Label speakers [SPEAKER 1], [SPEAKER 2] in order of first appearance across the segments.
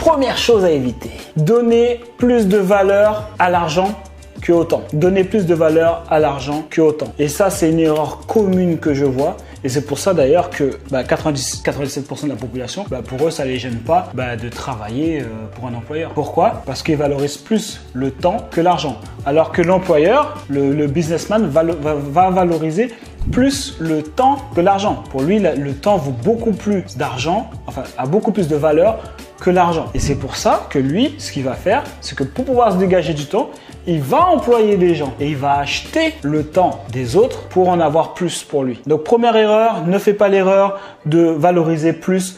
[SPEAKER 1] Première chose à éviter, donner plus de valeur à l'argent que au temps. Donner plus de valeur à l'argent que au temps. Et ça, c'est une erreur commune que je vois. Et c'est pour ça d'ailleurs que 97% de la population, pour eux, ça ne les gêne pas de travailler pour un employeur. Pourquoi? Parce qu'ils valorisent plus le temps que l'argent. Alors que l'employeur, le businessman, va valoriser plus le temps que l'argent. Pour lui, le temps vaut beaucoup plus d'argent, enfin, a beaucoup plus de valeur que l'argent. Et c'est pour ça que lui, ce qu'il va faire, c'est que pour pouvoir se dégager du temps, il va employer des gens et il va acheter le temps des autres pour en avoir plus pour lui. Donc, première erreur, ne fais pas l'erreur de valoriser plus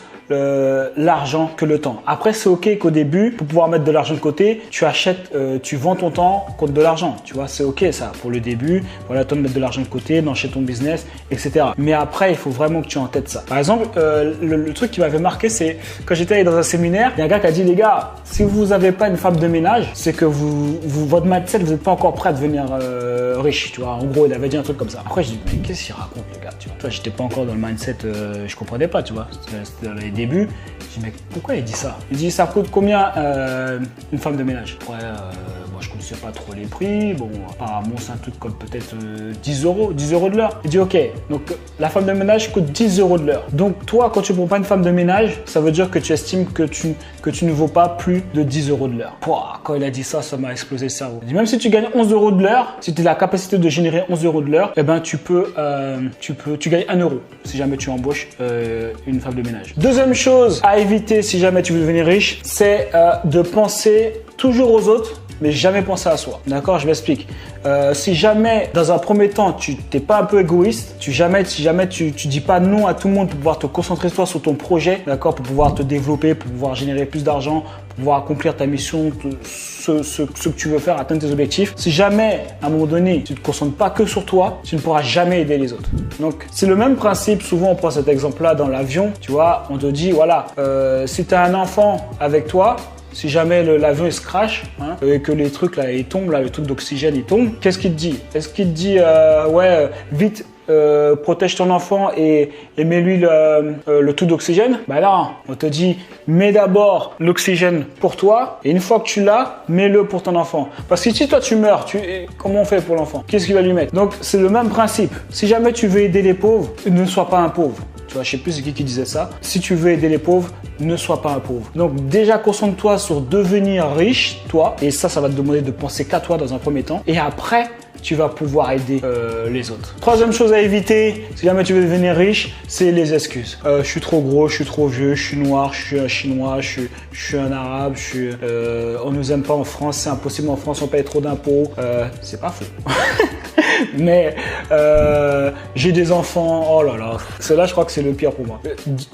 [SPEAKER 1] l'argent que le temps. Après, c'est ok qu'au début, pour pouvoir mettre de l'argent de côté, tu achètes, tu vends ton temps contre de l'argent. Tu vois, c'est ok ça pour le début. Voilà, toi de mettre de l'argent de côté, d'enchaîner ton business, etc. Mais après, il faut vraiment que tu aies en tête ça. Par exemple, le truc qui m'avait marqué, c'est quand j'étais allé dans un séminaire, il y a un gars qui a dit les gars, si vous n'avez pas une femme de ménage, c'est que votre mindset, vous n'êtes pas encore prêt à devenir riche. Tu vois, en gros, il avait dit un truc comme ça. Après, je dis mais qu'est-ce qu'il raconte le gars? Tu vois, j'étais pas encore dans le mindset, je comprenais pas. Tu vois, c'était dans les débuts. Je dis mais pourquoi il dit ça? Il dit ça coûte combien une femme de ménage? Ouais, moi je connaissais pas trop les prix. Bon, apparemment c'est un truc comme peut-être 10 euros de l'heure. Il dit ok, donc la femme de ménage coûte 10 euros de l'heure. Donc toi, quand tu prends pas une femme de ménage, ça veut dire que tu estimes que tu ne vaux pas plus de 10 euros de l'heure. Quand il a dit ça, ça m'a explosé le cerveau. Il dit, même si tu gagnes 11 euros de l'heure, si tu as la capacité de générer 11 euros de l'heure, eh ben tu gagnes 1 euro si jamais tu embauches une femme de ménage. Deuxième chose à éviter si jamais tu veux devenir riche, c'est de penser toujours aux autres, mais jamais penser à soi. D'accord, je m'explique. Si jamais, dans un premier temps, tu n'es pas un peu égoïste, si jamais tu dis pas non à tout le monde pour pouvoir te concentrer toi sur ton projet, d'accord, pour pouvoir te développer, pour pouvoir générer plus d'argent, pour pouvoir accomplir ta mission, ce que tu veux faire, atteindre tes objectifs. Si jamais, à un moment donné, tu ne te concentres pas que sur toi, tu ne pourras jamais aider les autres. Donc, c'est le même principe. Souvent, on prend cet exemple-là dans l'avion. Tu vois, on te dit, voilà, si tu as un enfant avec toi, si jamais l'avion il se crache et que les trucs là ils tombent, le truc d'oxygène il tombe, qu'est-ce qu'il te dit? Est-ce qu'il te dit ouais vite protège ton enfant et mets-lui le truc d'oxygène? Bah non, on te dit mets d'abord l'oxygène pour toi et une fois que tu l'as, mets-le pour ton enfant. Parce que si toi tu meurs, comment on fait pour l'enfant? Qu'est-ce qu'il va lui mettre? Donc c'est le même principe. Si jamais tu veux aider les pauvres, ne sois pas un pauvre. Tu vois, je sais plus c'est qui disait ça. Si tu veux aider les pauvres, ne sois pas un pauvre. Donc déjà concentre-toi sur devenir riche, toi, et ça va te demander de penser qu'à toi dans un premier temps. Et après, tu vas pouvoir aider les autres. Troisième chose à éviter, si jamais tu veux devenir riche, c'est les excuses. Je suis trop gros, je suis trop vieux, je suis noir, je suis un chinois, je suis un arabe, on nous aime pas en France, c'est impossible en France, on paye trop d'impôts. C'est pas faux. Mais j'ai des enfants, oh là là, cela je crois que c'est le pire pour moi.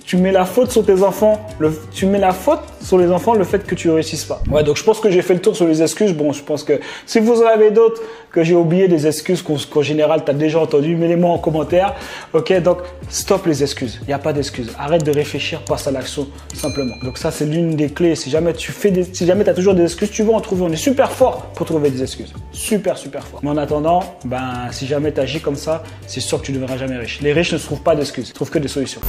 [SPEAKER 1] Tu mets la faute sur tes enfants, tu mets la faute sur les enfants, le fait que tu réussisses pas. Ouais, donc je pense que j'ai fait le tour sur les excuses. Bon, je pense que si vous en avez d'autres que j'ai oublié, des excuses qu'en général tu as déjà entendu, mets-les-moi en commentaire. Ok, donc stop les excuses. Il n'y a pas d'excuses. Arrête de réfléchir, passe à l'action simplement. Donc ça c'est l'une des clés. Si jamais tu as toujours des excuses, tu vas en trouver. On est super fort pour trouver des excuses. Super fort. Mais en attendant, si jamais tu agis comme ça, c'est sûr que tu ne deviendras jamais riche. Les riches ne se trouvent pas d'excuses, ils trouvent que des solutions.